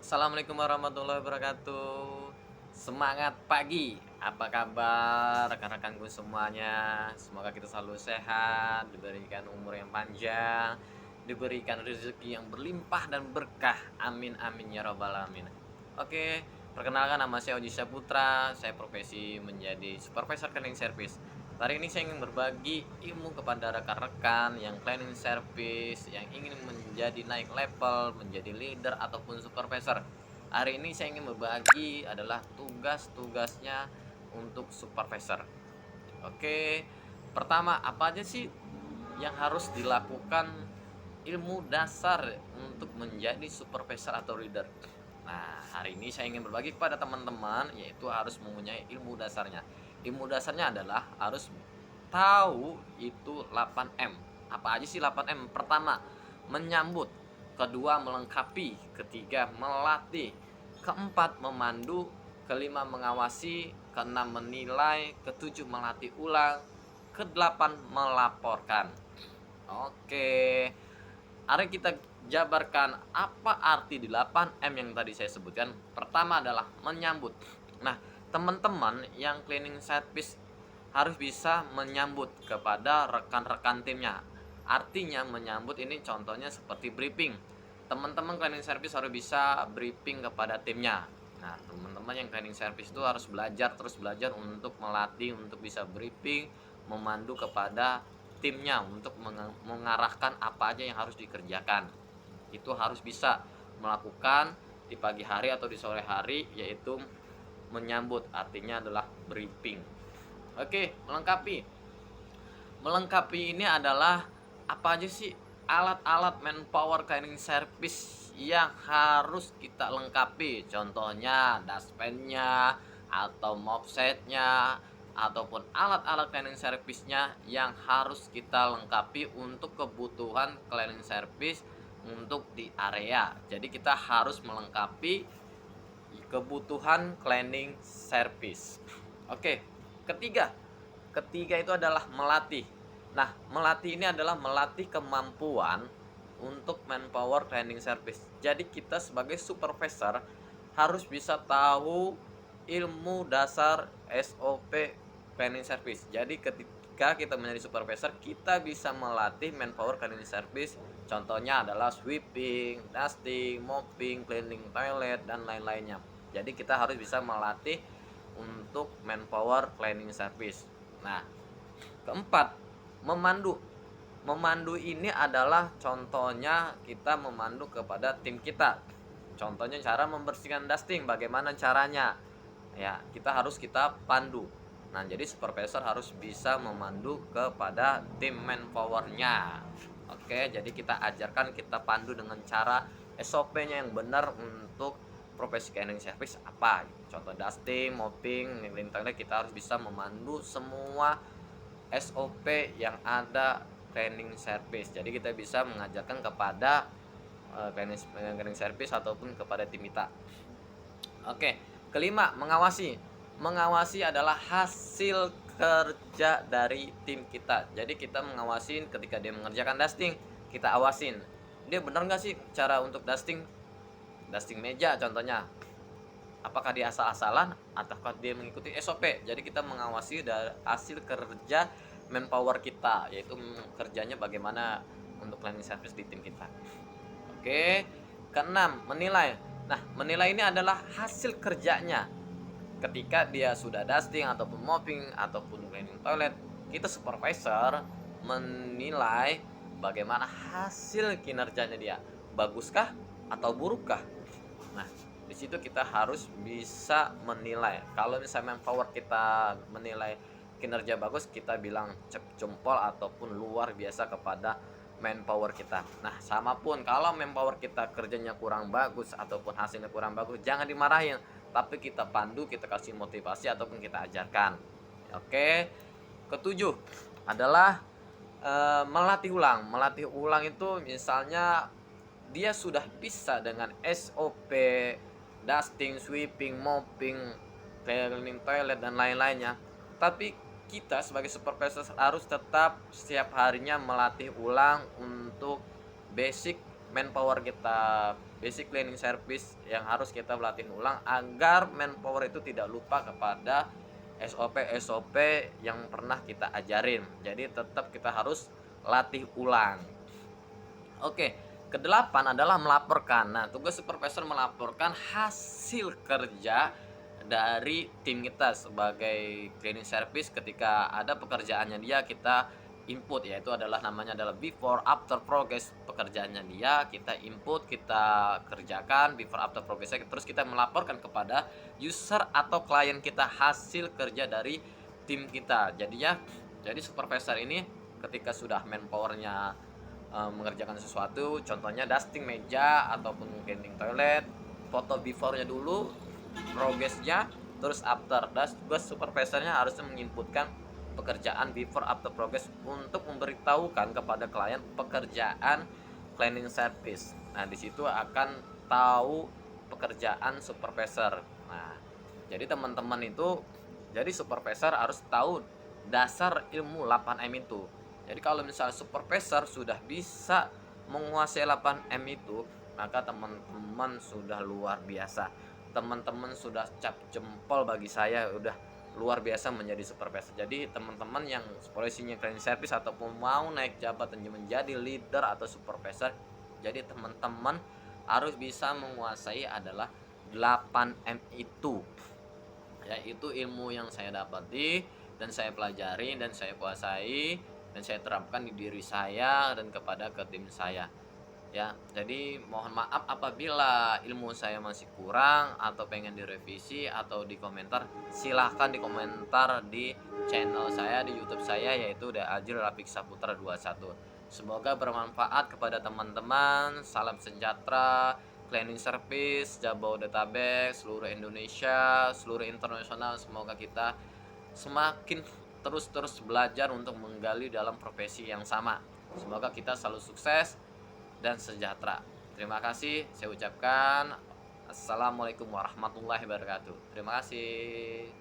Assalamualaikum warahmatullahi wabarakatuh. Semangat pagi. Apa kabar rekan-rekanku semuanya? Semoga kita selalu sehat, diberikan umur yang panjang, diberikan rezeki yang berlimpah dan berkah. Amin amin ya robbal alamin. Oke, perkenalkan nama saya Oji Saputra. Saya profesi menjadi supervisor cleaning service. Hari ini saya ingin berbagi ilmu kepada rekan-rekan yang cleaning service, yang ingin menjadi naik level, menjadi leader ataupun supervisor. Hari ini saya ingin berbagi adalah tugas-tugasnya untuk supervisor. Oke, pertama apa aja sih yang harus dilakukan ilmu dasar untuk menjadi supervisor atau leader? Nah, hari ini saya ingin berbagi kepada teman-teman yaitu harus mempunyai ilmu dasarnya. Ilmu dasarnya adalah harus tahu itu 8M. Apa aja sih 8M? Pertama, menyambut. Kedua, melengkapi. Ketiga, melatih. Keempat, memandu. Kelima, mengawasi. Keenam, menilai. Ketujuh, melatih ulang. Kedelapan, melaporkan. Oke. Mari kita jabarkan apa arti 8M yang tadi saya sebutkan. Pertama adalah menyambut. Nah, teman-teman yang cleaning service harus bisa menyambut kepada rekan-rekan timnya. Artinya menyambut ini contohnya seperti briefing. Teman-teman cleaning service harus bisa briefing kepada timnya. Nah, teman-teman yang cleaning service itu harus terus belajar untuk melatih, untuk bisa briefing, memandu kepada timnya untuk mengarahkan apa aja yang harus dikerjakan. Itu harus bisa melakukan di pagi hari atau di sore hari, yaitu menyambut, artinya adalah briefing. Oke, melengkapi. Melengkapi ini adalah apa aja sih alat-alat manpower cleaning service yang harus kita lengkapi. Contohnya dustpan-nya atau mop set-nya ataupun alat-alat cleaning service-nya yang harus kita lengkapi untuk kebutuhan cleaning service untuk di area. Jadi kita harus melengkapi kebutuhan cleaning service. Oke, ketiga. Ketiga itu adalah melatih. Nah, melatih ini adalah melatih kemampuan untuk manpower cleaning service. Jadi kita sebagai supervisor harus bisa tahu ilmu dasar SOP cleaning service. Jadi ketika kita menjadi supervisor, kita bisa melatih manpower cleaning service. Contohnya adalah sweeping, dusting, mopping, cleaning toilet, dan lain-lainnya. Jadi kita harus bisa melatih untuk manpower cleaning service. Nah, keempat, memandu. Memandu ini adalah contohnya kita memandu kepada tim kita. Contohnya cara membersihkan dusting, bagaimana caranya? Ya, kita pandu. Nah, jadi supervisor harus bisa memandu kepada tim manpowernya. Oke, jadi kita ajarkan, kita pandu dengan cara SOP-nya yang benar untuk profesi cleaning service apa. Contoh dusting, mopping, toilet, kita harus bisa memandu semua SOP yang ada cleaning service. Jadi kita bisa mengajarkan kepada cleaning service ataupun kepada tim kita. Oke, kelima, mengawasi. Mengawasi adalah hasil kerja dari tim kita. Jadi kita mengawasi ketika dia mengerjakan dusting, kita awasin. Dia benar nggak sih cara untuk dusting? Dusting meja contohnya. Apakah dia asal-asalan ataukah dia mengikuti SOP? Jadi kita mengawasi dari hasil kerja manpower kita, yaitu kerjanya bagaimana untuk cleaning service di tim kita. Oke, keenam, menilai. Nah, menilai ini adalah hasil kerjanya. Ketika dia sudah dusting ataupun mopping ataupun cleaning toilet, kita supervisor menilai bagaimana hasil kinerjanya dia. Baguskah atau burukkah? Nah, di situ kita harus bisa menilai. Kalau misalnya manpower kita menilai kinerja bagus, kita bilang jempol ataupun luar biasa kepada manpower kita. Nah, sama pun kalau manpower kita kerjanya kurang bagus ataupun hasilnya kurang bagus, jangan dimarahin, tapi kita pandu, kita kasih motivasi ataupun kita ajarkan. Oke. Ketujuh adalah melatih ulang. Melatih ulang itu misalnya dia sudah bisa dengan SOP dusting, sweeping, mopping, cleaning toilet dan lain-lainnya, tapi kita sebagai supervisor harus tetap setiap harinya melatih ulang untuk basic manpower kita basic cleaning service yang harus kita latih ulang agar manpower itu tidak lupa kepada SOP yang pernah kita ajarin. Jadi tetap kita harus latih ulang. Oke, kedelapan adalah melaporkan. Nah, tugas supervisor melaporkan hasil kerja dari tim kita sebagai cleaning service. Ketika ada pekerjaannya dia, kita input, yaitu namanya adalah before after progress pekerjaannya dia, kita input, kita kerjakan before after progressnya, terus kita melaporkan kepada user atau klien kita hasil kerja dari tim kita. Jadi supervisor ini ketika sudah manpowernya mengerjakan sesuatu, contohnya dusting meja ataupun cleaning toilet, foto before-nya dulu, progress-nya, terus after. Dan tugas supervisornya harusnya menginputkan pekerjaan before after progress untuk memberitahukan kepada klien pekerjaan cleaning service. Nah, di situ akan tahu pekerjaan supervisor. Nah, jadi teman-teman itu, jadi supervisor harus tahu dasar ilmu 8M itu. Jadi kalau misalnya supervisor sudah bisa menguasai 8M itu, maka teman-teman sudah luar biasa. Teman-teman sudah cap jempol bagi saya, udah luar biasa menjadi supervisor. Jadi teman-teman yang posisinya cleaning service ataupun mau naik jabatan menjadi leader atau supervisor, jadi teman-teman harus bisa menguasai adalah 8M itu. Yaitu ilmu yang saya dapati dan saya pelajari dan saya kuasai dan saya terapkan di diri saya dan kepada ke tim saya. Ya, jadi mohon maaf apabila ilmu saya masih kurang atau pengen direvisi atau di komentar, silahkan di komentar di channel saya di YouTube saya, yaitu The Ajil Rafiq Saputra 21. Semoga bermanfaat kepada teman-teman. Salam sejahtera, cleaning service Jabodetabek, seluruh Indonesia, seluruh internasional. Semoga kita semakin terus belajar untuk menggali dalam profesi yang sama. Semoga kita selalu sukses dan sejahtera. Terima kasih, saya ucapkan assalamualaikum warahmatullahi wabarakatuh. Terima kasih.